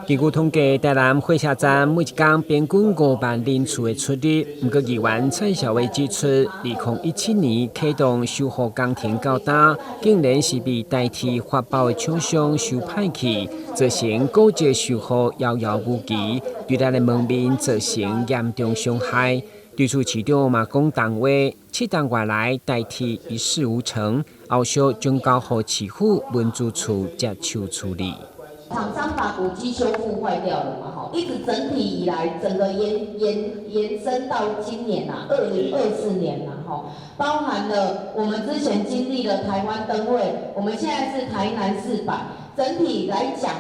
根据统计，台南火车站每一天平均5万人次的出入。不过，议员蔡小薇指出，2017年启动修复工程到今，竟然是被代替发包的厂商收歹去，造成高级修复遥遥无期，对咱的门面造成严重伤害。对此，市长嘛讲重话，7档月来代替一事无成，后续将交予市府文资处接手处理。厂商把古迹修复坏掉了嘛，一直整体以来，整个延伸到今年2024年包含了我们之前经历了台湾灯会，我们现在是台南400，整体来讲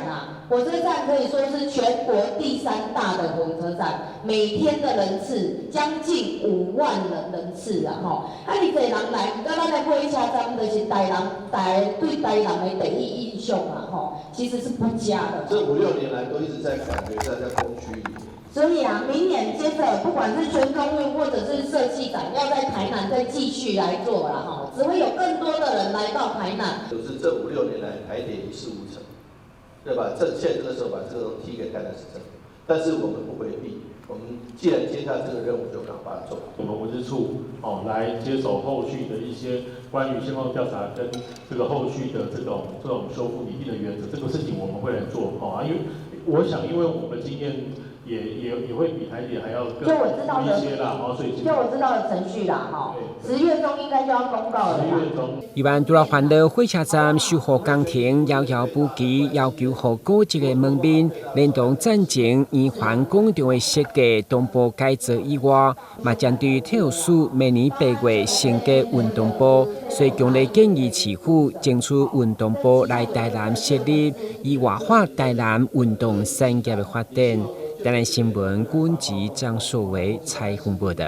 火车站可以说是全国第3大的火车站，每天的人次将近5万人次你这人来，咱的火车站就是对台人的第一印象其实是不佳的。这5、6年来都一直在感觉在工区里。所以明年接着不管是全中运或者是设计展，要在台南再继续来做只会有更多的人来到台南。就是这5、6年来台铁一事无成，对吧？现在这个时候把这个踢给台南市政府，但是我们不回避，我们既然接下这个任务，就赶快把它做。我们文资处来接手后续的一些关于现况调查跟这个后续的这种修复拟定的原则，这个事情我们会来做因为我想，因为我们经验。也会比台铁还要更一些啦，所以就我知道的程序啦，10月中应该就要公告了啦。10月中，一般除了烦恼火车站修复工程遥遥无期，要求和高级的门面，连同战前圆环广场的设计同步改造以外，嘛针对体育署明年8月新建运动部，所以强烈建议市府争取运动部来台南设立，以活化台南运动产业的发展。台南新闻，阮籍张硕维采访报道。